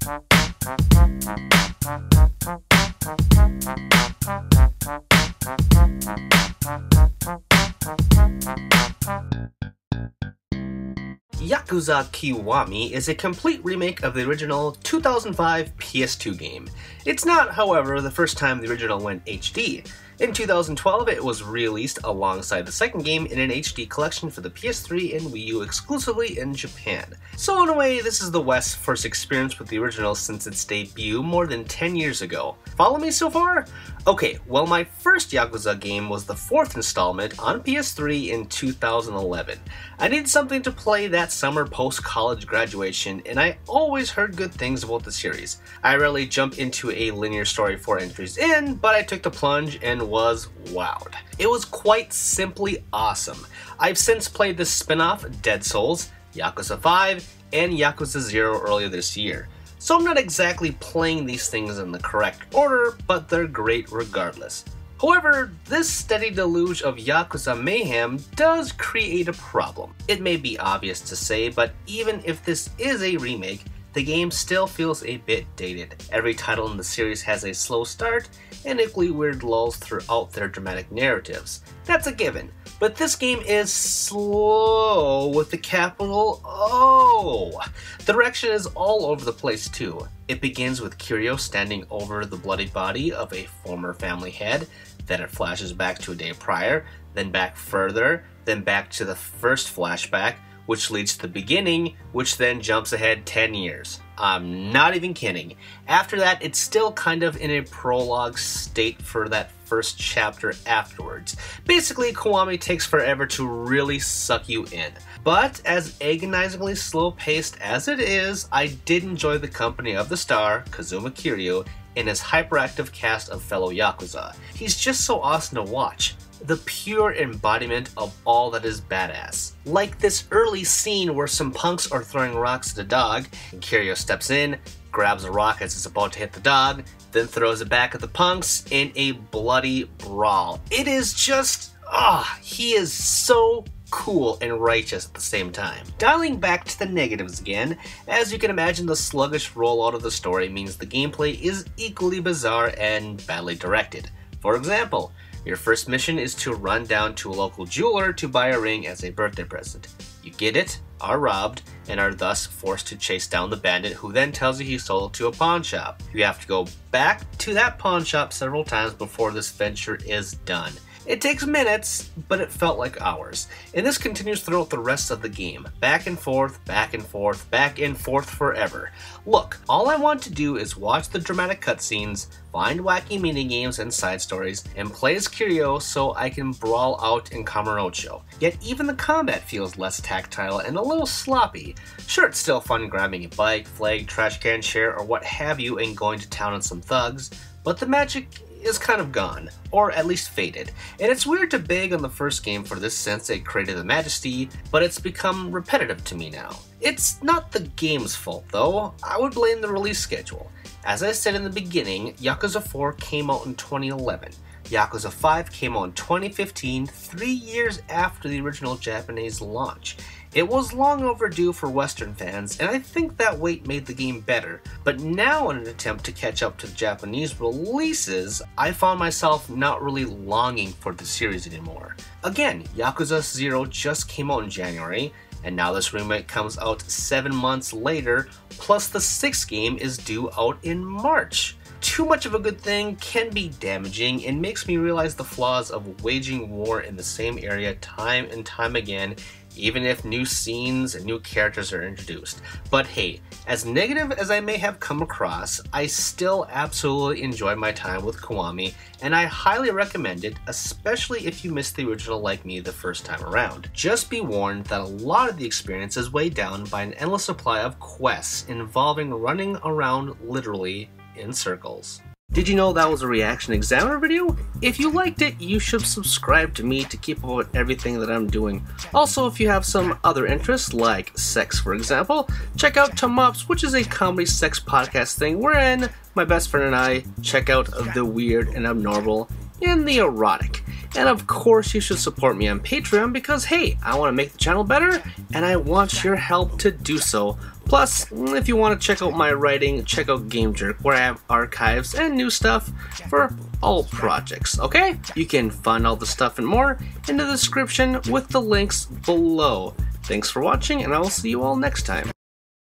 Yakuza Kiwami is a complete remake of the original 2005 PS2 game. It's not, however, the first time the original went HD. In 2012, it was released alongside the second game in an HD collection for the PS3 and Wii U exclusively in Japan. So in a way, this is the West's first experience with the original since its debut more than 10 years ago. Follow me so far? Okay, well my first Yakuza game was the fourth installment on PS3 in 2011. I needed something to play that summer post-college graduation, and I always heard good things about the series. I rarely jump into a linear story 4 entries in, but I took the plunge and was wowed. It was quite simply awesome. I've since played the spin-off Dead Souls, Yakuza 5, and Yakuza 0 earlier this year. So I'm not exactly playing these things in the correct order, but they're great regardless. However, this steady deluge of Yakuza mayhem does create a problem. It may be obvious to say, but even if this is a remake, the game still feels a bit dated. Every title in the series has a slow start and equally weird lulls throughout their dramatic narratives. That's a given. But this game is slow with the capital O. The direction is all over the place too. It begins with Kiryu standing over the bloody body of a former family head, then it flashes back to a day prior, then back further, then back to the first flashback, which leads to the beginning, which then jumps ahead 10 years. I'm not even kidding. After that, it's still kind of in a prologue state for that first chapter afterwards. Basically, Kiwami takes forever to really suck you in. But as agonizingly slow-paced as it is, I did enjoy the company of the star, Kazuma Kiryu, and his hyperactive cast of fellow Yakuza. He's just so awesome to watch. The pure embodiment of all that is badass. Like this early scene where some punks are throwing rocks at a dog, and Kiryu steps in, grabs a rock as it's about to hit the dog, then throws it back at the punks in a bloody brawl. It is just, he is so cool and righteous at the same time. Dialing back to the negatives again, as you can imagine, the sluggish rollout of the story means the gameplay is equally bizarre and badly directed. For example, your first mission is to run down to a local jeweler to buy a ring as a birthday present. You get it, are robbed, and are thus forced to chase down the bandit who then tells you he sold it to a pawn shop. You have to go back to that pawn shop several times before this venture is done. It takes minutes, but it felt like hours. And this continues throughout the rest of the game. Back and forth, back and forth, back and forth forever. Look, all I want to do is watch the dramatic cutscenes, find wacky minigames and side stories, and play as Kiryu so I can brawl out in Kamurocho. Yet even the combat feels less tactile and a little sloppy. Sure, it's still fun grabbing a bike, flag, trash can, chair, or what have you and going to town on some thugs, but the magic is kind of gone, or at least faded. And it's weird to beg on the first game for this sense it created the majesty, but it's become repetitive to me now. It's not the game's fault though, I would blame the release schedule. As I said in the beginning, Yakuza 4 came out in 2011. Yakuza 5 came out in 2015, 3 years after the original Japanese launch. It was long overdue for Western fans, and I think that wait made the game better, but now in an attempt to catch up to the Japanese releases, I found myself not really longing for the series anymore. Again, Yakuza 0 just came out in January, and now this remake comes out 7 months later, plus the 6th game is due out in March. Too much of a good thing can be damaging and makes me realize the flaws of waging war in the same area time and time again, even if new scenes and new characters are introduced. But hey, as negative as I may have come across, I still absolutely enjoyed my time with Kiwami, and I highly recommend it, especially if you missed the original like me the first time around. Just be warned that a lot of the experience is weighed down by an endless supply of quests involving running around literally in circles. Did you know that was a ReActionExaminer video? If you liked it, you should subscribe to me to keep up with everything that I'm doing. Also, if you have some other interests, like sex for example, check out Tomops, which is a comedy sex podcast thing wherein my best friend and I check out the weird and abnormal and the erotic. And of course, you should support me on Patreon because hey, I want to make the channel better and I want your help to do so Plus, if you want to check out my writing, check out Game Jerk, where I have archives and new stuff for all projects, okay? You can find all the stuff and more in the description with the links below. Thanks for watching, and I will see you all next time.